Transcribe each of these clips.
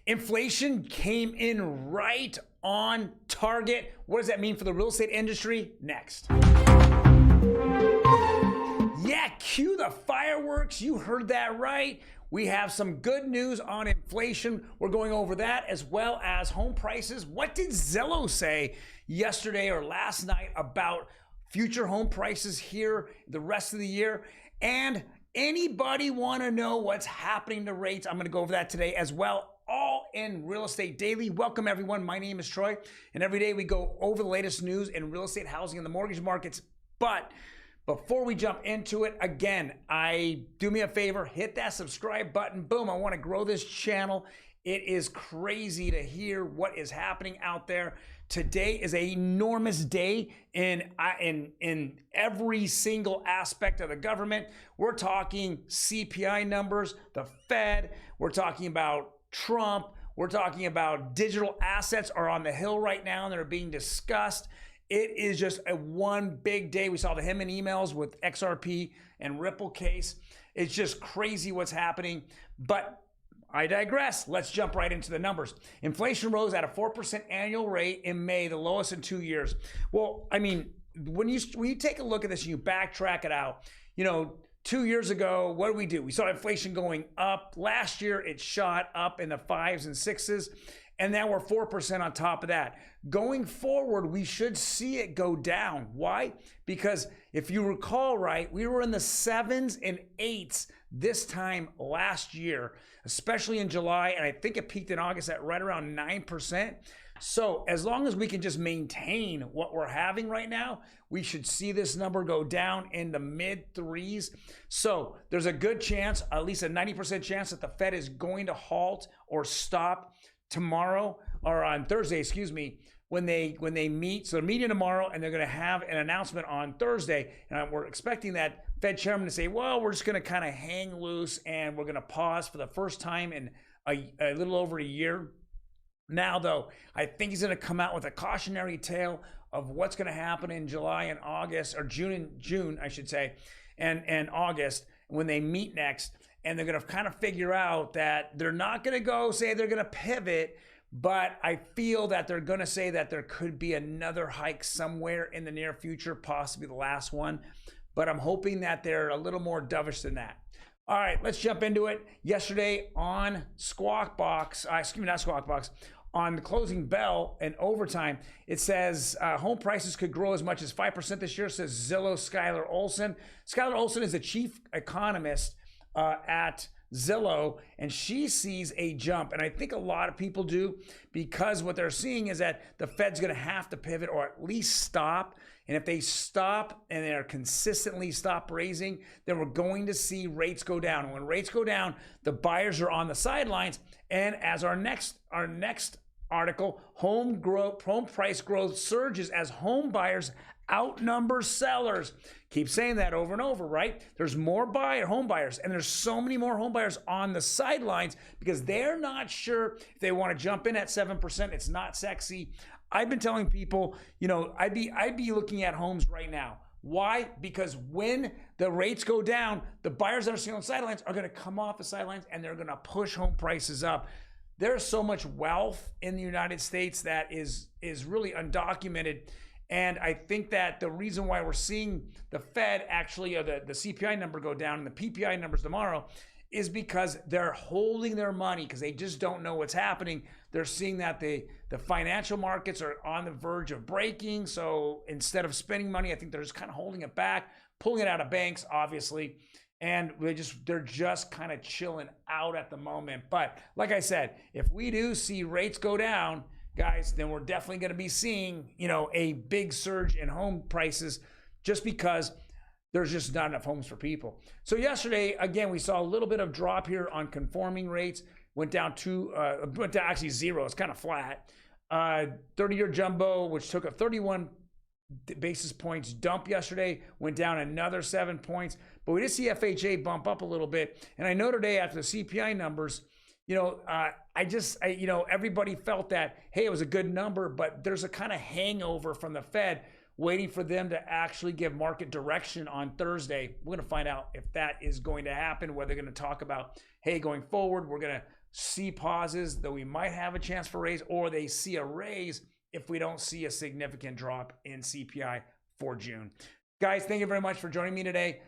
Inflation came in right on target. What does that mean for the real estate industry? Next. Yeah, cue the fireworks. You heard that right. We have some good news on inflation. We're going over that as well as home prices. What did Zillow say yesterday or last night about future home prices here the rest of the year? And anybody want to know what's happening to rates? I'm going to go over that today as well. All in Real Estate Daily. Welcome everyone. My name is Troy, and every day we go over the latest news in real estate, housing, and the mortgage markets. But before we jump into it, again, do me a favor, hit that subscribe button. Boom, I want to grow this channel. It is crazy to hear what is happening out there. Today is an enormous day in every single aspect of the government. We're talking CPI numbers, the Fed, we're talking about Trump, we're talking about digital assets are on the hill right now and they're being discussed. It is just a one big day. We saw the him and emails with XRP and Ripple case. It's just crazy what's happening, but I digress. Let's jump right into the numbers. Inflation rose at a 4% annual rate in May, the lowest in 2 years. Well, I mean, when you take a look at this and you backtrack it out, 2 years ago, what did we do? We saw inflation going up. Last year, it shot up in the 5s and 6s, and now we're 4% on top of that. Going forward, we should see it go down. Why? Because if you recall right, we were in the 7s and 8s this time last year, especially in July, and I think it peaked in August at right around 9%. So as long as we can just maintain what we're having right now, we should see this number go down in the mid 3s. So there's a good chance, at least a 90% chance, that the Fed is going to halt or stop tomorrow, or on Thursday, when they meet. So they're meeting tomorrow and they're going to have an announcement on Thursday. And we're expecting that Fed chairman to say, well, we're just going to kind of hang loose and we're going to pause for the first time in a little over a year. Now, though, I think he's going to come out with a cautionary tale of what's going to happen in July and August, or June, I should say, and August when they meet next. And they're going to kind of figure out that they're not going to say they're going to pivot, but I feel that they're going to say that there could be another hike somewhere in the near future, possibly the last one. But I'm hoping that they're a little more dovish than that. All right, let's jump into it. Yesterday on on the closing bell and overtime, it says home prices could grow as much as 5% this year, says Zillow Skylar Olson. Skylar Olson is the chief economist at Zillow, and she sees a jump, and I think a lot of people do, because what they're seeing is that the Fed's going to have to pivot or at least stop. And if they stop and they're consistently stop raising, then we're going to see rates go down. And when rates go down, the buyers are on the sidelines. And as our next article, home price growth surges as home buyers outnumber sellers. Keep saying that over and over, right? There's more home buyers, and there's so many more home buyers on the sidelines because they're not sure if they want to jump in at 7%. It's not sexy. I've been telling people, I'd be looking at homes right now. Why? Because when the rates go down, the buyers that are sitting on the sidelines are going to come off the sidelines and they're going to push home prices up. There's so much wealth in the United States that is really undocumented. And I think that the reason why we're seeing the Fed actually, or the CPI number go down and the PPI numbers tomorrow, is because they're holding their money because they just don't know what's happening. They're seeing that the financial markets are on the verge of breaking. So instead of spending money, I think they're just kind of holding it back, pulling it out of banks, obviously. And they're just kind of chilling out at the moment. But like I said, if we do see rates go down, guys, then we're definitely going to be seeing, a big surge in home prices just because there's just not enough homes for people. So yesterday, again, we saw a little bit of drop here on conforming rates. Went down actually zero. It's kind of flat. 30-year jumbo, which took a 31 basis points dump yesterday, went down another 7 points. But we did see FHA bump up a little bit. And I know today after the CPI numbers, everybody felt that, hey, it was a good number, but there's a kind of hangover from the Fed waiting for them to actually give market direction on Thursday. We're going to find out if that is going to happen, whether they're going to talk about, hey, going forward, we're going to see pauses, though we might have a chance for a raise, or they see a raise if we don't see a significant drop in CPI for June. Guys, thank you very much for joining me today.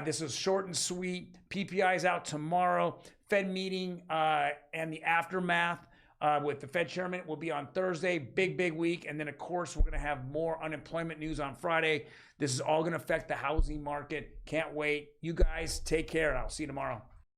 This is short and sweet. PPI is out tomorrow. Fed meeting and the aftermath with the Fed chairman will be on Thursday. Big week. And then, of course, we're going to have more unemployment news on Friday. This is all going to affect the housing market. Can't wait. You guys take care. I'll see you tomorrow.